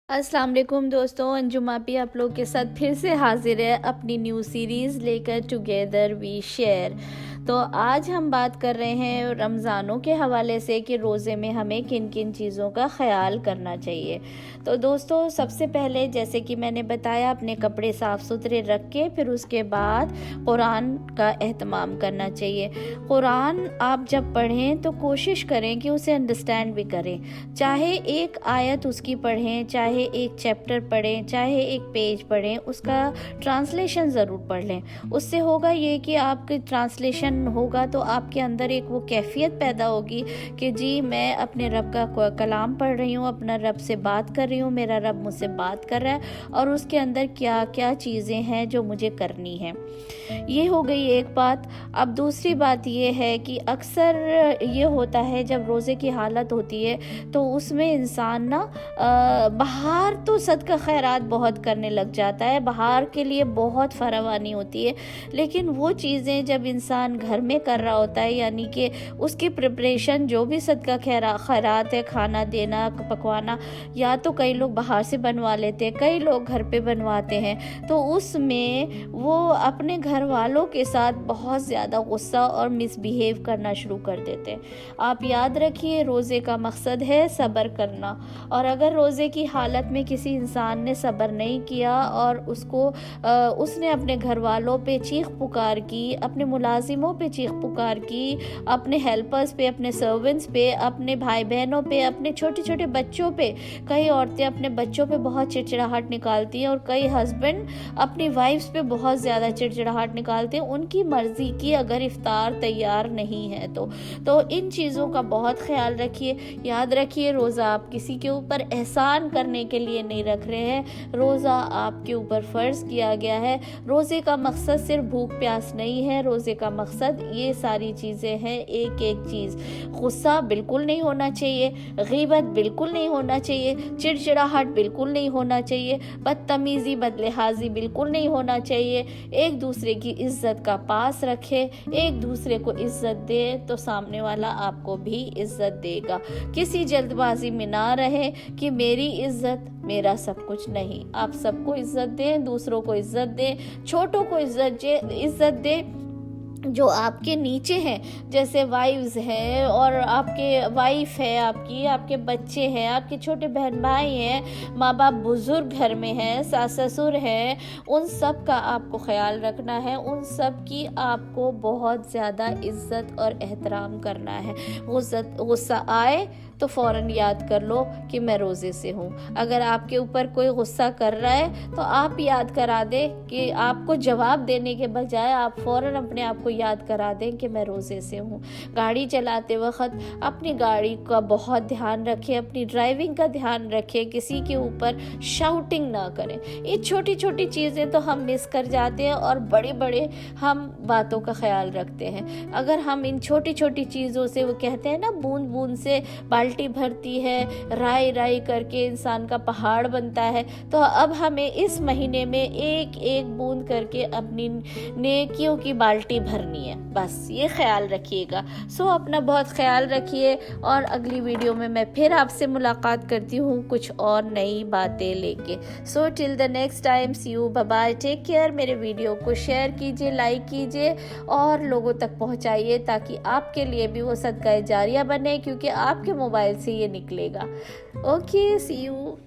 अस्सलाम वालेकुम दोस्तों, अंजुम आपी आप लोग के साथ फिर से हाजिर है अपनी न्यू सीरीज़ लेकर टुगेदर वी शेयर। तो आज हम बात कर रहे हैं रमज़ानों के हवाले से कि रोज़े में हमें किन किन चीज़ों का ख़याल करना चाहिए। तो दोस्तों, सबसे पहले जैसे कि मैंने बताया, अपने कपड़े साफ़ सुथरे रख के फिर उसके बाद कुरान का एहतमाम करना चाहिए। कुरान आप जब पढ़ें तो कोशिश करें कि उसे अंडरस्टैंड भी करें, चाहे एक आयत उसकी पढ़ें, चाहे एक चैप्टर पढ़ें, चाहे एक पेज पढ़ें, उसका ट्रांसलेशन ज़रूर पढ़ लें। उससे होगा ये कि आपकी ट्रांसलेशन होगा तो आपके अंदर एक वो कैफियत पैदा होगी कि जी मैं अपने रब का कलाम पढ़ रही हूँ, अपना रब से बात कर रही हूँ, मेरा रब मुझसे बात कर रहा है और उसके अंदर क्या क्या चीज़ें हैं जो मुझे करनी है। ये हो गई एक बात। अब दूसरी बात ये है कि अक्सर ये होता है जब रोज़े की हालत होती है तो उसमें इंसान ना बाहर तो सदका खैरात बहुत करने लग जाता है, बाहर के लिए बहुत फरावानी होती है, लेकिन वो चीज़ें जब इंसान घर में कर रहा होता है, यानी कि उसकी प्रिपरेशन जो भी सदका खैरात है, खाना देना, पकवाना, या तो कई लोग बाहर से बनवा लेते हैं, कई लोग घर पे बनवाते हैं, तो उसमें वो अपने घर वालों के साथ बहुत ज़्यादा गुस्सा और मिसबिहेव करना शुरू कर देते हैं। आप याद रखिए, रोज़े का मकसद है सब्र करना, और अगर रोज़े की हालत में किसी इंसान ने सब्र नहीं किया और उसने अपने घर वालों पे चीख पुकार की, अपने मुलाजिमों पे चीख पुकार की, अपने हेल्पर्स पे, अपने सर्वेंट्स पे, अपने भाई बहनों पे, अपने छोटे छोटे बच्चों पे, कई औरतें अपने बच्चों पे बहुत चिड़चिड़ाहट निकालती हैं और कई हस्बैंड अपनी वाइफ्स पे बहुत ज़्यादा चिड़चिड़ाहट निकालते हैं, उनकी मर्ज़ी की अगर इफ्तार तैयार नहीं है तो इन चीज़ों का बहुत ख्याल रखिए। याद रखिए, रोज़ा आप किसी के ऊपर एहसान करने के लिए नहीं रख रहे हैं, रोज़ा आपके ऊपर फ़र्ज़ किया गया है। रोज़े का मकसद सिर्फ भूख प्यास नहीं है, रोज़े का मकसद ये सारी चीज़ें हैं, एक एक चीज़। गुस्सा बिल्कुल नहीं होना चाहिए, ग़ीबत बिल्कुल नहीं होना चाहिए, चिड़चिड़ाहट बिल्कुल नहीं होना चाहिए, बदतमीज़ी बदलिहाजी बिल्कुल नहीं होना चाहिए। एक दूसरे की इज़्ज़त का पास रखे, एक दूसरे को इज़्ज़त दे तो सामने वाला आपको भी इज़्ज़त देगा। किसी जल्दबाजी में ना रहे कि मेरी इज़्ज़त मेरा सब कुछ नहीं। आप सबको इज़्ज़त दें, दूसरों को इज़्ज़त दें, छोटों को इज़्ज़त दें जो आपके नीचे हैं, जैसे वाइव्स हैं और आपके वाइफ है, आपके बच्चे हैं, आपके छोटे बहन भाई हैं, माँ बाप बुज़ुर्ग घर में हैं, सास ससुर हैं, उन सब का आपको ख्याल रखना है, उन सब की आपको बहुत ज़्यादा इज़्ज़त और एहतराम करना है। गुस्सा आए तो फ़ौरन याद कर लो कि मैं रोज़े से हूँ। अगर आपके ऊपर कोई गुस्सा कर रहा है तो आप याद करा दें कि आपको जवाब देने के बजाय आप फ़ौरन अपने आप को याद करा दें कि मैं रोज़े से हूँ। गाड़ी चलाते वक्त अपनी गाड़ी का बहुत ध्यान रखें, अपनी ड्राइविंग का ध्यान रखें, किसी के ऊपर शाउटिंग ना करें। ये छोटी छोटी चीज़ें तो हम मिस कर जाते हैं और बड़े बड़े हम बातों का ख्याल रखते हैं। अगर हम इन छोटी छोटी चीज़ों से, वो कहते हैं ना, बूंद बूंद से बाल्टी भरती है, राई राई करके इंसान का पहाड़ बनता है, तो अब हमें इस महीने में एक एक बूंद करके अपनी नेकियों की बाल्टी भरनी है। बस ये ख्याल रखिएगा। अपना बहुत ख्याल रखिए और अगली वीडियो में मैं फिर आपसे मुलाकात करती हूँ कुछ और नई बातें लेके। Till the next time, see you, bye bye, take care. मेरे वीडियो को शेयर कीजिए, लाइक कीजिए और लोगों तक पहुँचाइए ताकि आपके लिए भी वो सदका जारिया बने, क्योंकि आपके मोबाइल से ये निकलेगा। Okay, see you.